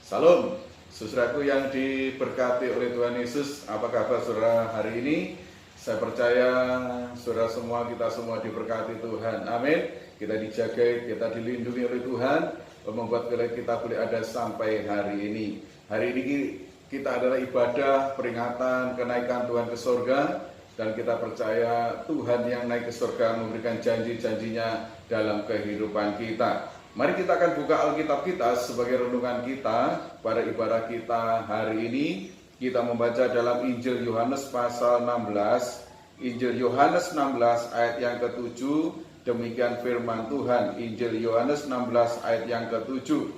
Salam, saudaraku yang diberkati oleh Tuhan Yesus. Apa kabar saudara hari ini? Saya percaya saudara semua, kita semua diberkati Tuhan. Amin. Kita dijaga, kita dilindungi oleh Tuhan, membuat kita boleh ada sampai hari ini. Hari ini kita adalah ibadah peringatan kenaikan Tuhan ke surga, dan kita percaya Tuhan yang naik ke surga memberikan janji-janjinya dalam kehidupan kita. Mari kita akan buka Alkitab kita sebagai renungan kita pada ibadah kita hari ini. Kita membaca dalam Injil Yohanes pasal 16, Injil Yohanes 16 ayat yang ke-7, demikian firman Tuhan. Injil Yohanes 16 ayat yang ke-7.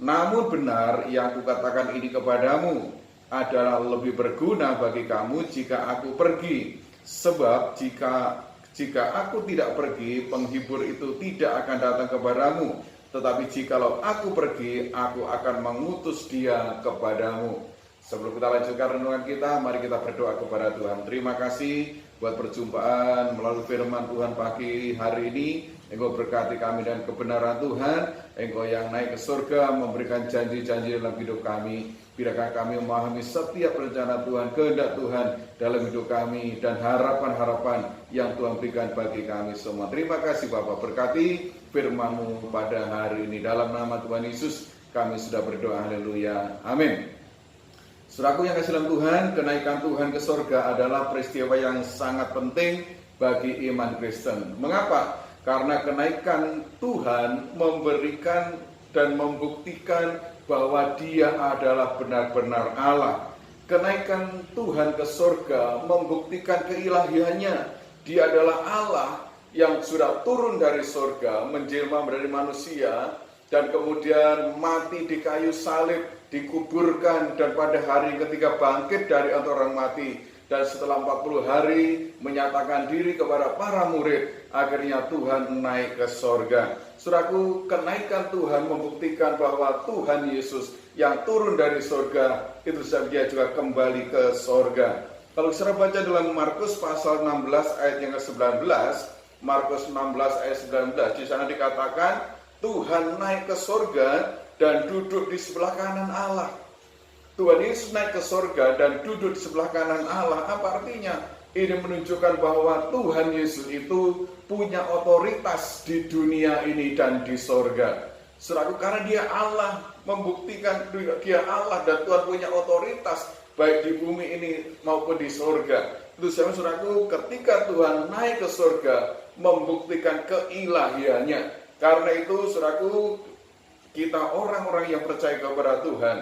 Namun benar yang kukatakan ini kepadamu adalah lebih berguna bagi kamu jika aku pergi. Sebab jika aku tidak pergi, penghibur itu tidak akan datang kepadamu. Tetapi jikalau aku pergi, aku akan mengutus dia kepadamu. Sebelum kita lanjutkan renungan kita, mari kita berdoa kepada Tuhan. Terima kasih buat perjumpaan melalui firman Tuhan pagi hari ini. Engkau berkati kami dan kebenaran Tuhan. Engkau yang naik ke surga memberikan janji-janji dalam hidup kami. Biarkan kami memahami setiap rencana Tuhan, kehendak Tuhan dalam hidup kami, dan harapan-harapan yang Tuhan berikan bagi kami semua. Terima kasih Bapak, berkati firman-Mu pada hari ini. Dalam nama Tuhan Yesus kami sudah berdoa, haleluya, amin. Saudaraku yang kasih dalam Tuhan, kenaikan Tuhan ke surga adalah peristiwa yang sangat penting bagi iman Kristen. Mengapa? Karena kenaikan Tuhan memberikan dan membuktikan bahwa Dia adalah benar-benar Allah. Kenaikan Tuhan ke surga membuktikan keilahiannya. Dia adalah Allah yang sudah turun dari surga, menjelma menjadi manusia, dan kemudian mati di kayu salib, dikuburkan, dan pada hari ketiga bangkit dari antara orang mati. Dan setelah 40 hari menyatakan diri kepada para murid, akhirnya Tuhan naik ke sorga. Saudaraku, kenaikan Tuhan membuktikan bahwa Tuhan Yesus yang turun dari sorga, itu saja juga kembali ke sorga. Kalau saya baca dalam Markus pasal 16 ayat yang ke-19, Markus 16 ayat 19, di sana dikatakan Tuhan naik ke sorga dan duduk di sebelah kanan Allah. Tuhan Yesus naik ke surga dan duduk di sebelah kanan Allah. Apa artinya? Ini menunjukkan bahwa Tuhan Yesus itu punya otoritas di dunia ini dan di surga. Saudaraku, karena Dia Allah, membuktikan Dia Allah dan Tuhan punya otoritas baik di bumi ini maupun di surga. Itu saudaraku, ketika Tuhan naik ke surga, membuktikan keilahiannya. Karena itu saudaraku, kita orang-orang yang percaya kepada Tuhan,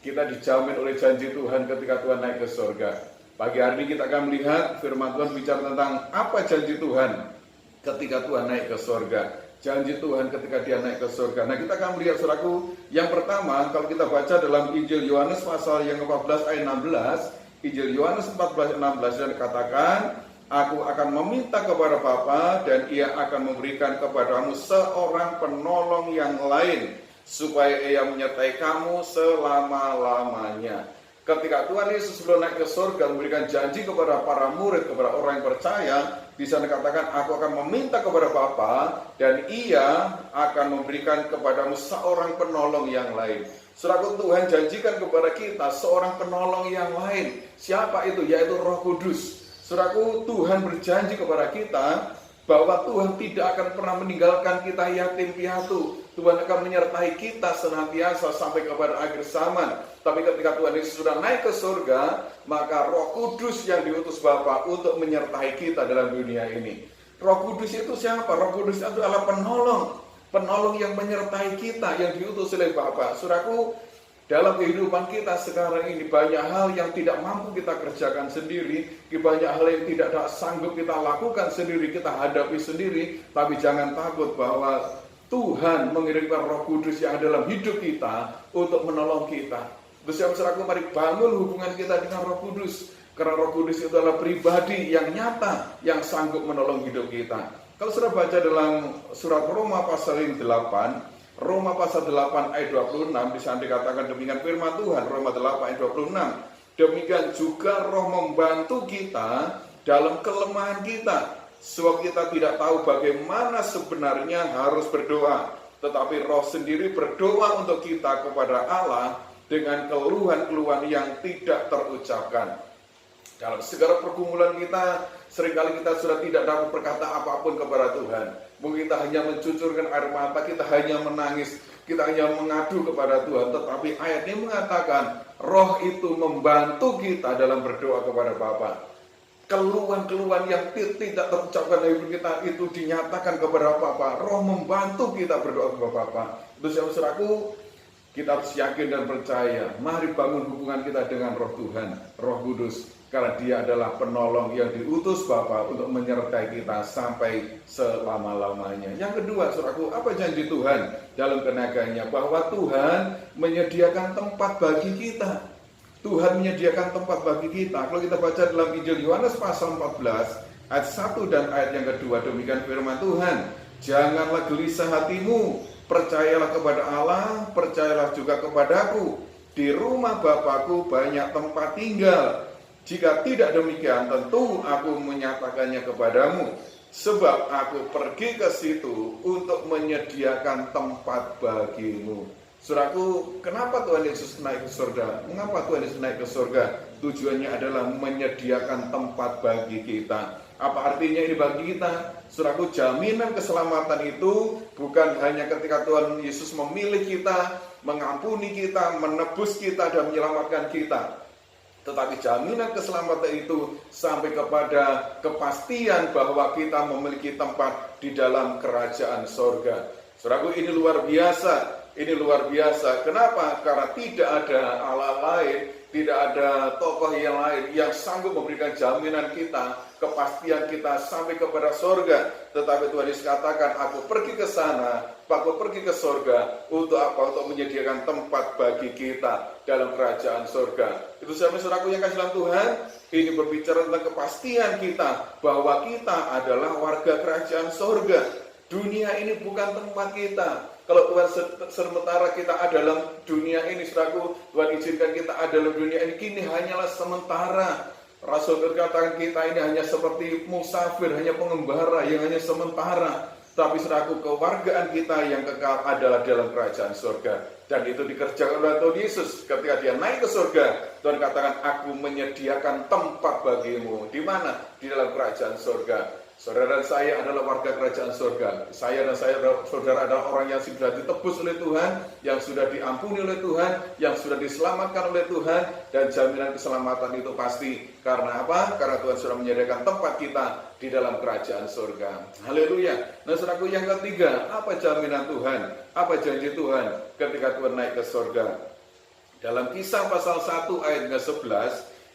kita dijamin oleh janji Tuhan ketika Tuhan naik ke surga. Pagi hari ini kita akan melihat firman Tuhan bicara tentang apa janji Tuhan ketika Tuhan naik ke surga. Janji Tuhan ketika Dia naik ke surga. Nah, kita akan melihat saudaraku, yang pertama kalau kita baca dalam Injil Yohanes pasal yang ke-14 ayat 16, Injil Yohanes 14 ayat 16, dan dikatakan, Aku akan meminta kepada Bapa dan Ia akan memberikan kepadamu seorang penolong yang lain, supaya Ia menyertai kamu selama-lamanya. Ketika Tuhan Yesus sebelum naik ke surga memberikan janji kepada para murid, kepada orang yang percaya, di sana dikatakan, Aku akan meminta kepada Bapa dan Ia akan memberikan kepadamu seorang penolong yang lain. Saudaraku, Tuhan janjikan kepada kita seorang penolong yang lain. Siapa itu? Yaitu Roh Kudus. Saudaraku, Tuhan berjanji kepada kita bahwa Tuhan tidak akan pernah meninggalkan kita yatim piatu. Tuhan akan menyertai kita senantiasa sampai kepada akhir zaman. Tapi ketika Tuhan Yesus sudah naik ke surga, maka Roh Kudus yang diutus Bapa untuk menyertai kita dalam dunia ini. Roh Kudus itu siapa? Roh Kudus itu adalah penolong yang menyertai kita, yang diutus oleh Bapa. Saudaraku, dalam kehidupan kita sekarang ini banyak hal yang tidak mampu kita kerjakan sendiri, banyak hal yang tidak sanggup kita lakukan sendiri, kita hadapi sendiri. Tapi jangan takut bahwa Tuhan mengirimkan Roh Kudus yang dalam hidup kita untuk menolong kita. Bersama-sama mari bangun hubungan kita dengan Roh Kudus, karena Roh Kudus itu adalah pribadi yang nyata yang sanggup menolong hidup kita. Kalau sudah baca dalam surat Roma pasal 8, Roma pasal 8 ayat 26, di sana dikatakan demikian firman Tuhan. Roma 8 ayat 26, demikian juga Roh membantu kita dalam kelemahan kita, sebab kita tidak tahu bagaimana sebenarnya harus berdoa. tetapi Roh sendiri berdoa untuk kita kepada Allah dengan keluhan-keluhan yang tidak terucapkan. Dalam segala pergumulan kita, seringkali kita sudah tidak dapat berkata apapun kepada Tuhan. Mungkin kita hanya mencucurkan air mata, kita hanya menangis, kita hanya mengadu kepada Tuhan. Tetapi ayat ini mengatakan, Roh itu membantu kita dalam berdoa kepada Bapa. Keluhan-keluhan yang tidak terucapkan dari kita itu dinyatakan kepada Bapa. Roh membantu kita berdoa kepada Bapa. Itu saudaraku, kita harus yakin dan percaya. Mari bangun hubungan kita dengan Roh Tuhan, Roh Kudus. Karena dia adalah penolong yang diutus Bapa untuk menyertai kita sampai selama-lamanya. Yang kedua, saudaraku, apa janji Tuhan dalam kenaganya? Bahwa Tuhan menyediakan tempat bagi kita. Tuhan menyediakan tempat bagi kita. Kalau kita baca dalam Injil Yohanes pasal 14, ayat 1 dan ayat yang kedua, demikian firman Tuhan. Janganlah gelisah hatimu, percayalah kepada Allah, percayalah juga kepadaku. Di rumah Bapakku banyak tempat tinggal. Jika tidak demikian, tentu aku menyatakannya kepadamu. Sebab aku pergi ke situ untuk menyediakan tempat bagimu. Saudaraku, kenapa Tuhan Yesus naik ke surga? Mengapa Tuhan Yesus naik ke surga? Tujuannya adalah menyediakan tempat bagi kita. Apa artinya ini bagi kita? Saudaraku, jaminan keselamatan itu bukan hanya ketika Tuhan Yesus memilih kita, mengampuni kita, menebus kita, dan menyelamatkan kita. Tetapi jaminan keselamatan itu sampai kepada kepastian bahwa kita memiliki tempat di dalam kerajaan sorga. Saudaraku, ini luar biasa. Ini luar biasa. Kenapa? Karena tidak ada Allah lain, tidak ada tokoh yang lain yang sanggup memberikan jaminan kita, kepastian kita sampai kepada sorga. Tetapi Tuhan Yesus katakan, aku pergi ke sana, aku pergi ke sorga. Untuk apa? Untuk menyediakan tempat bagi kita dalam kerajaan sorga. Itu saudaraku yang kasih dalam Tuhan, ini berbicara tentang kepastian kita bahwa kita adalah warga kerajaan sorga. Dunia ini bukan tempat kita. Kalau Tuhan sementara kita ada dalam dunia ini, saudaraku, Tuhan izinkan kita ada dalam dunia ini, kini hanyalah sementara. Rasul berkatakan kita ini hanya seperti musafir, hanya pengembara yang hanya sementara. Tapi saudaraku, kewargaan kita yang kekal adalah dalam kerajaan surga. Dan itu dikerjakan oleh Tuhan Yesus. Ketika dia naik ke surga, Tuhan katakan, aku menyediakan tempat bagimu. Di mana? Di dalam kerajaan surga. Saudara dan saya adalah warga kerajaan surga. Saya dan saudara adalah orang yang sudah ditebus oleh Tuhan, yang sudah diampuni oleh Tuhan, yang sudah diselamatkan oleh Tuhan, dan jaminan keselamatan itu pasti. Karena apa? Karena Tuhan sudah menyediakan tempat kita di dalam kerajaan surga. Haleluya. Nah, saudaraku, yang ketiga, apa jaminan Tuhan? Apa janji Tuhan ketika Tuhan naik ke surga? Dalam Kisah pasal 1 ayat ke-11,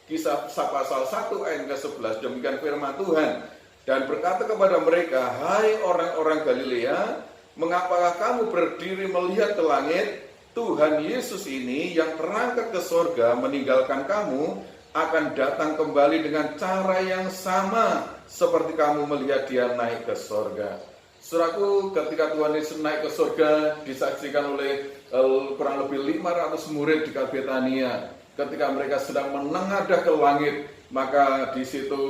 Kisah pasal 1 ayat ke-11, demikian firman Tuhan. Dan berkata kepada mereka, hai orang-orang Galilea, mengapakah kamu berdiri melihat ke langit? Tuhan Yesus ini yang terangkat ke sorga meninggalkan kamu, akan datang kembali dengan cara yang sama seperti kamu melihat dia naik ke sorga. Saudaraku, ketika Tuhan Yesus naik ke sorga, disaksikan oleh kurang lebih 500 murid di Betania. Ketika mereka sedang menengadah ke langit, maka di situ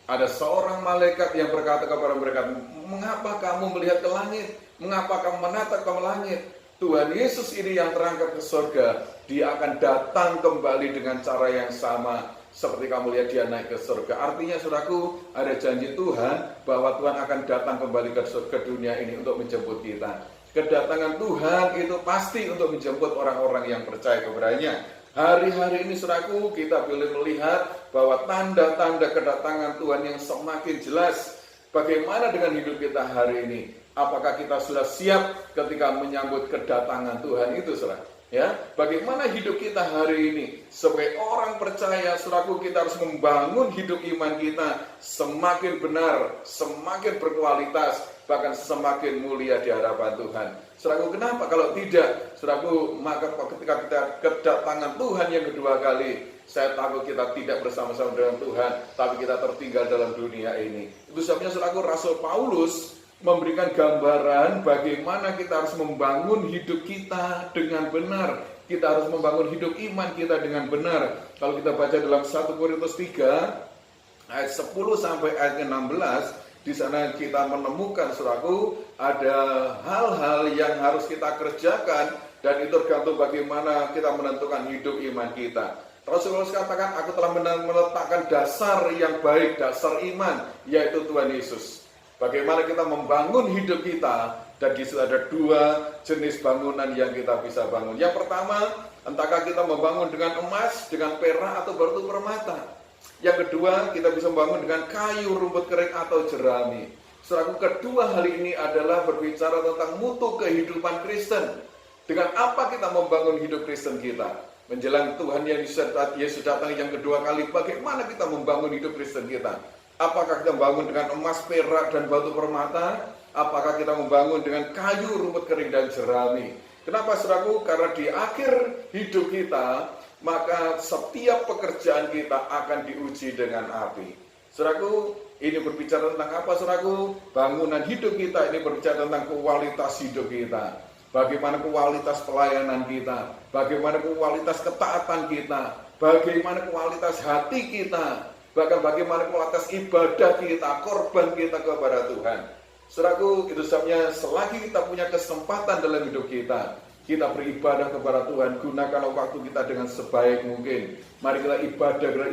ada seorang malaikat yang berkata kepada mereka, mengapa kamu melihat ke langit? Mengapa kamu menatap ke langit? Tuhan Yesus ini yang terangkat ke surga, dia akan datang kembali dengan cara yang sama seperti kamu lihat dia naik ke surga. Artinya, saudaraku, ada janji Tuhan bahwa Tuhan akan datang kembali ke dunia ini untuk menjemput kita. Kedatangan Tuhan itu pasti untuk menjemput orang-orang yang percaya kepadanya. Hari-hari ini, saudaraku, kita boleh melihat bahwa tanda-tanda kedatangan Tuhan yang semakin jelas. Bagaimana dengan hidup kita hari ini? Apakah kita sudah siap ketika menyambut kedatangan Tuhan itu, saudara? Ya, bagaimana hidup kita hari ini? Sebagai orang percaya, saudaraku, kita harus membangun hidup iman kita semakin benar, semakin berkualitas, bahkan semakin mulia di hadapan Tuhan. Saudaraku, kenapa? Kalau tidak, saudaraku, maka ketika kita kedatangan Tuhan yang kedua kali, saya takut kita tidak bersama-sama dengan Tuhan, tapi kita tertinggal dalam dunia ini. Itu sebabnya, saudaraku, Rasul Paulus memberikan gambaran bagaimana kita harus membangun hidup kita dengan benar. Kita harus membangun hidup iman kita dengan benar. Kalau kita baca dalam 1 Korintus 3 ayat 10 sampai ayat 16, Di sana kita menemukan, saudaraku, ada hal-hal yang harus kita kerjakan, dan itu tergantung bagaimana kita menentukan hidup iman kita. Rasulullah katakan, aku telah meletakkan dasar yang baik, dasar iman, yaitu Tuhan Yesus. Bagaimana kita membangun hidup kita, dan di situ ada dua jenis bangunan yang kita bisa bangun. Yang pertama, entahkah kita membangun dengan emas, dengan perak, atau batu permata. Yang kedua, kita bisa membangun dengan kayu, rumput kering, atau jerami. Saudaraku, kedua hal ini adalah berbicara tentang mutu kehidupan Kristen. Dengan apa kita membangun hidup Kristen kita? Menjelang Tuhan yang Yesus datang yang kedua kali, bagaimana kita membangun hidup Kristen kita? Apakah kita membangun dengan emas, perak, dan batu permata? Apakah kita membangun dengan kayu, rumput kering, dan jerami? Kenapa, saudaraku? Karena di akhir hidup kita, maka setiap pekerjaan kita akan diuji dengan api. Saudaraku, ini berbicara tentang apa, saudaraku? Bangunan hidup kita ini berbicara tentang kualitas hidup kita. Bagaimana kualitas pelayanan kita, bagaimana kualitas ketaatan kita, bagaimana kualitas hati kita, bahkan bagaimana kualitas ibadah kita, korban kita kepada Tuhan. Saudaraku, itu sebabnya selagi kita punya kesempatan dalam hidup kita, kita beribadah kepada Tuhan, gunakanlah waktu kita dengan sebaik mungkin. Mari kita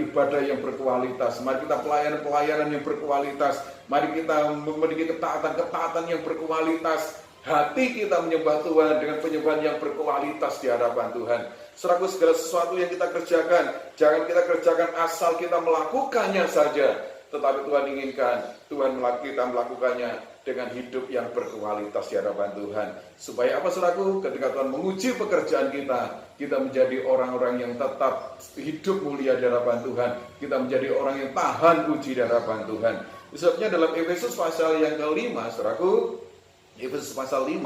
ibadah yang berkualitas. Mari kita pelayanan yang berkualitas. Mari kita memiliki ketaatan yang berkualitas. Hati kita menyembah Tuhan dengan penyembahan yang berkualitas di hadapan Tuhan. Saudaraku, segala sesuatu yang kita kerjakan, jangan kita kerjakan asal kita melakukannya saja. Tetapi Tuhan inginkan, kita melakukannya dengan hidup yang berkualitas di hadapan Tuhan. Supaya apa, saudaraku? Ketika Tuhan menguji pekerjaan kita menjadi orang-orang yang tetap hidup mulia di hadapan Tuhan. Kita menjadi orang yang tahan uji di hadapan Tuhan. Sebabnya dalam Efesus pasal yang ke-5, saudaraku, Efesus pasal 5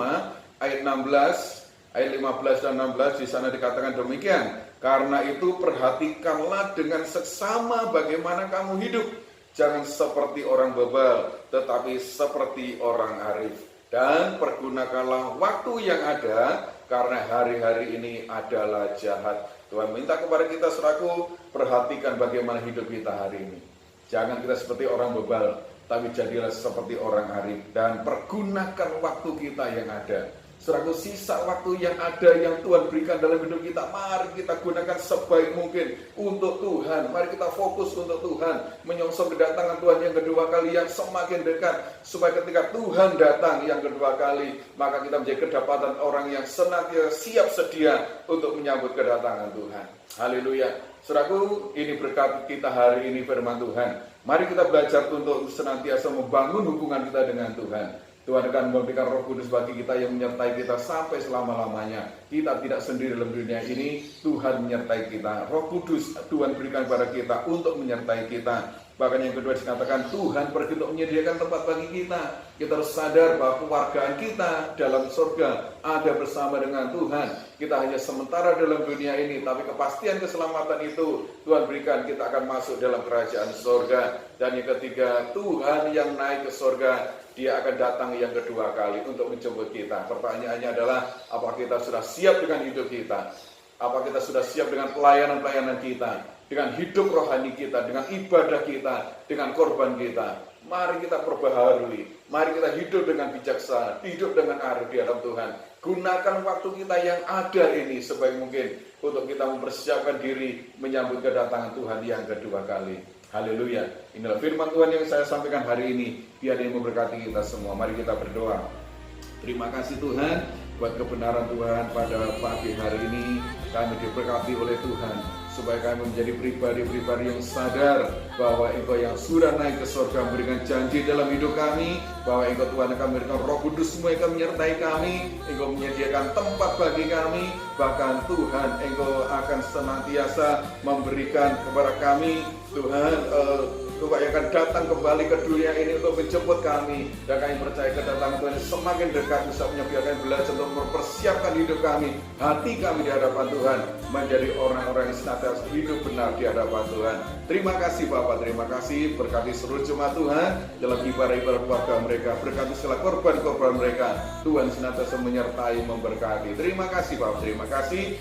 ayat 16, ayat 15 dan 16 di sana dikatakan demikian. Karena itu perhatikanlah dengan seksama bagaimana kamu hidup. Jangan seperti orang bebal, tetapi seperti orang arif. Dan pergunakanlah waktu yang ada, karena hari-hari ini adalah jahat. Tuhan minta kepada kita, saudaraku, perhatikan bagaimana hidup kita hari ini. Jangan kita seperti orang bebal, tapi jadilah seperti orang arif. Dan pergunakan waktu kita yang ada. Saudaraku, sisa waktu yang ada yang Tuhan berikan dalam hidup kita, mari kita gunakan sebaik mungkin untuk Tuhan. Mari kita fokus untuk Tuhan, menyongsong kedatangan Tuhan yang kedua kali yang semakin dekat, supaya ketika Tuhan datang yang kedua kali, maka kita menjadi kedapatan orang yang senantiasa siap sedia untuk menyambut kedatangan Tuhan. Haleluya. Saudaraku, ini berkat kita hari ini firman Tuhan. Mari kita belajar untuk senantiasa membangun hubungan kita dengan Tuhan. Tuhan akan memberikan Roh Kudus bagi kita yang menyertai kita sampai selama-lamanya. Kita tidak sendiri dalam dunia ini, Tuhan menyertai kita. Roh Kudus Tuhan berikan kepada kita untuk menyertai kita. Bahkan yang kedua dikatakan Tuhan pergi untuk menyediakan tempat bagi kita. Kita harus sadar bahwa kewargaan kita dalam surga ada bersama dengan Tuhan. Kita hanya sementara dalam dunia ini, tapi kepastian keselamatan itu Tuhan berikan, kita akan masuk dalam kerajaan surga. Dan yang ketiga, Tuhan yang naik ke surga, Dia akan datang yang kedua kali untuk menjemput kita. Pertanyaannya adalah, apakah kita sudah siap dengan hidup kita? Apakah kita sudah siap dengan pelayanan-pelayanan kita? Dengan hidup rohani kita, dengan ibadah kita, dengan korban kita? Mari kita perbaharui. Mari kita hidup dengan bijaksana, hidup dengan arif di hadapan Tuhan. Gunakan waktu kita yang ada ini sebaik mungkin untuk kita mempersiapkan diri menyambut kedatangan Tuhan yang kedua kali. Haleluya. Inilah firman Tuhan yang saya sampaikan hari ini. Biar Dia memberkati kita semua. Mari kita berdoa. Terima kasih Tuhan buat kebenaran Tuhan pada pagi hari ini. Kami diberkati oleh Tuhan, supaya kami menjadi pribadi-pribadi yang sadar bahwa Engkau yang sudah naik ke surga memberikan janji dalam hidup kami, bahwa Engkau Tuhan akan memberikan Roh Kudus semua yang akan menyertai kami. Engkau menyediakan tempat bagi kami. Bahkan Tuhan, Engkau akan senantiasa memberikan kepada kami Tuhan, Tuhan yang akan datang kembali ke dunia ini untuk menjemput kami. Dan kami percaya kedatangan Tuhan semakin dekat, bisa menyediakan belajar untuk mempersiapkan hidup kami, hati kami di hadapan Tuhan, menjadi orang-orang yang senantiasa senantiasa hidup benar di hadapan Tuhan. Terima kasih Bapak, terima kasih, berkati seluruh jemaat Tuhan dalam ibadah-ibadah keluarga mereka, berkati segala korban-korban mereka. Tuhan senantiasa menyertai, memberkati. Terima kasih Bapak, terima kasih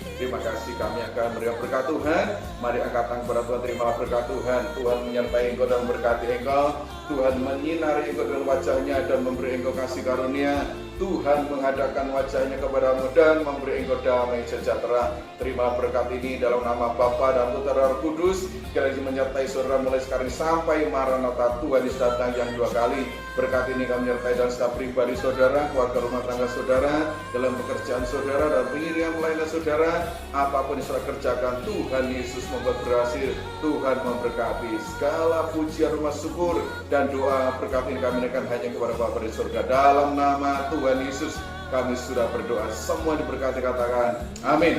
kami akan memberikan berkat Tuhan. Mari angkat tangan kepada Tuhan, terimalah berkat Tuhan. Tuhan menyertai engkau dan memberkati engkau. Tuhan menyinari engkau dengan wajahnya dan memberi engkau kasih karunia. Tuhan menghadapkan wajahnya kepadamu dan memberi engkau damai sejahtera. Terima berkat ini dalam nama Bapa dan Putra dan Roh Kudus. Kiranya menyertai saudara mulai sekarang sampai Maranatha, Tuhan Yesus datang yang dua kali. Berkat ini kami menyertai dalam setiap pribadi saudara, keluarga rumah tangga saudara, dalam pekerjaan saudara dan pengirian pelayanan saudara. Apapun yang saudara kerjakan, Tuhan Yesus membuat berhasil. Tuhan memberkati. Segala pujian, rumah syukur dan doa berkat ini kami naikkan hanya kepada Bapa di surga. Dalam nama Tuhan Yesus kami sudah berdoa. Semua diberkati, katakan amin.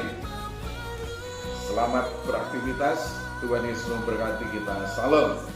Selamat beraktivitas. Tuhan Yesus memberkati kita. Salam.